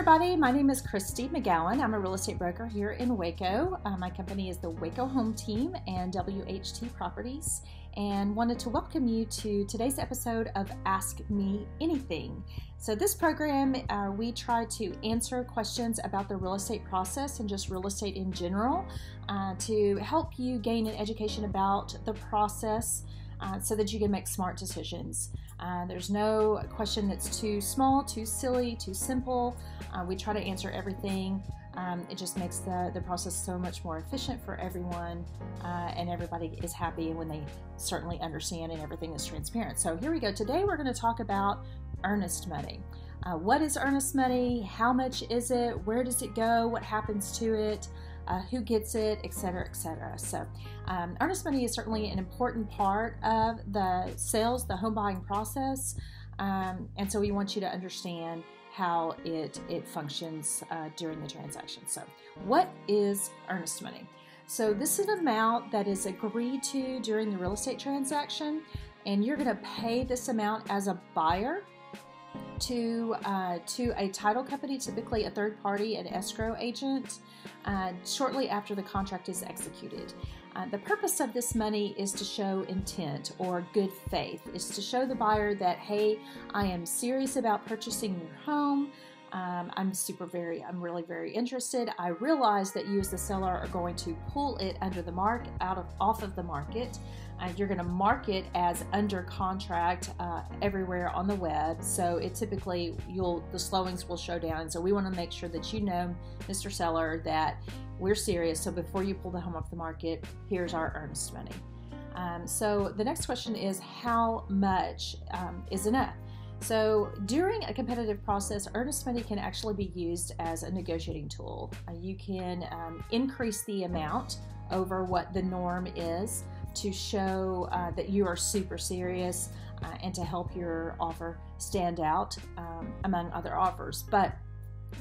everybody, my name is Cristi McGowan. I'm a real estate broker here in Waco. My company is the Waco Home Team and WHT Properties, and wanted to welcome you to today's episode of Ask Me Anything. So this program, we try to answer questions about the real estate process and just real estate in general to help you gain an education about the process so that you can make smart decisions. There's no question that's too small, too silly, too simple. We try to answer everything. It just makes the process so much more efficient for everyone, and everybody is happy when they certainly understand and everything is transparent. So here we go. Today we're going to talk about earnest money. What is earnest money? How much is it? Where does it go? What happens to it? Who gets it, etc., etc. So earnest money is certainly an important part of the sales, the home buying process, and so we want you to understand how it functions during the transaction. So what is earnest money? So this is an amount that is agreed to during the real estate transaction, and you're going to pay this amount as a buyer to a title company, typically a third party, an escrow agent, shortly after the contract is executed. The purpose of this money is to show intent or good faith. It's to show the buyer that, hey, I am serious about purchasing your home. I'm really very interested. I realize that you as the seller are going to pull it under the off of the market. You're going to mark it as under contract everywhere on the web. So it typically, the slowings will show down. So we want to make sure that you know, Mr. Seller, that we're serious. So before you pull the home off the market, here's our earnest money. So the next question is, how much is enough? So during a competitive process, earnest money can actually be used as a negotiating tool. You can increase the amount over what the norm is to show that you are super serious and to help your offer stand out among other offers. But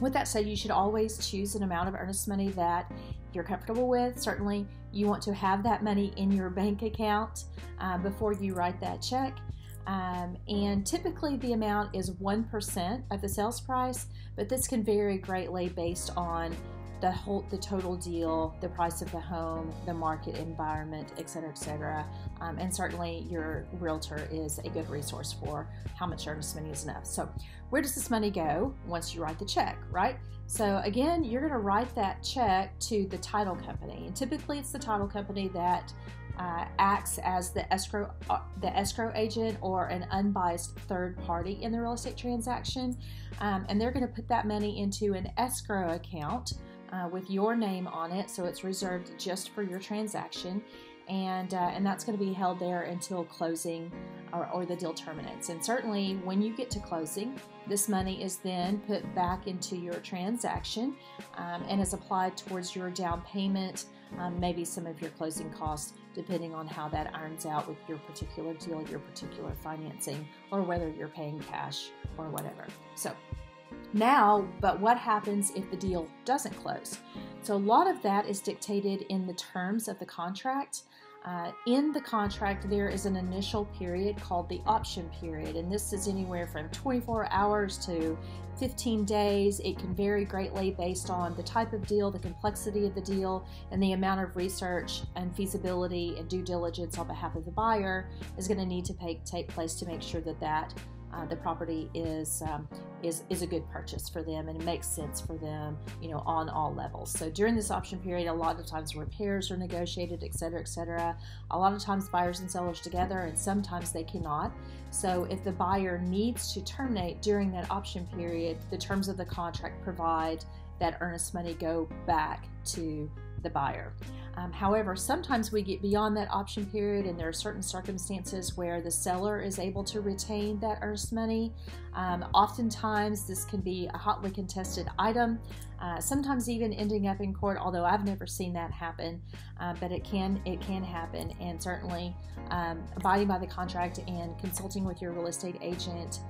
with that said, you should always choose an amount of earnest money that you're comfortable with. Certainly, you want to have that money in your bank account before you write that check. And typically the amount is 1% of the sales price, but this can vary greatly based on the total deal, the price of the home, the market environment, etc., etc. And certainly your realtor is a good resource for how much earnest money is enough. So where does this money go once you write the check, right? So again, you're going to write that check to the title company, and typically it's the title company that acts as the escrow agent or an unbiased third party in the real estate transaction, and they're going to put that money into an escrow account with your name on it, so it's reserved just for your transaction, and that's going to be held there until closing or the deal terminates. And certainly when you get to closing, this money is then put back into your transaction and is applied towards your down payment, maybe some of your closing costs, depending on how that irons out with your particular deal, your particular financing, or whether you're paying cash or whatever. So now, but what happens if the deal doesn't close? So a lot of that is dictated in the terms of the contract. In the contract, there is an initial period called the option period, and this is anywhere from 24 hours to 15 days. It can vary greatly based on the type of deal, the complexity of the deal, and the amount of research and feasibility and due diligence on behalf of the buyer is going to need to take place to make sure that the property is a good purchase for them and it makes sense for them, on all levels. So during this option period, a lot of times repairs are negotiated, etc., etc. A lot of times buyers and sellers together, and sometimes they cannot. So if the buyer needs to terminate during that option period, the terms of the contract provide that earnest money go back to the buyer. However, sometimes we get beyond that option period, and there are certain circumstances where the seller is able to retain that earnest money. Oftentimes, this can be a hotly contested item, sometimes even ending up in court, although I've never seen that happen, but it can happen. And certainly, abiding by the contract and consulting with your real estate agent,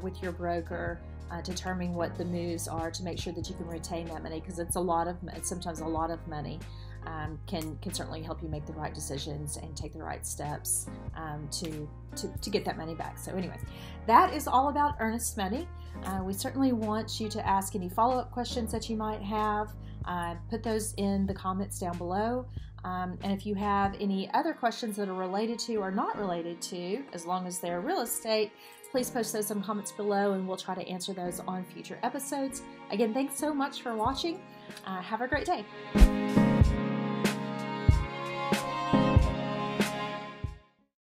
with your broker, determining what the moves are to make sure that you can retain that money, because it's sometimes a lot of money. can certainly help you make the right decisions and take the right steps to get that money back. So anyways, that is all about Earnest Money. We certainly want you to ask any follow-up questions that you might have. Put those in the comments down below. And if you have any other questions that are related to or not related to, as long as they're real estate, please post those in the comments below and we'll try to answer those on future episodes. Again, thanks so much for watching. Have a great day.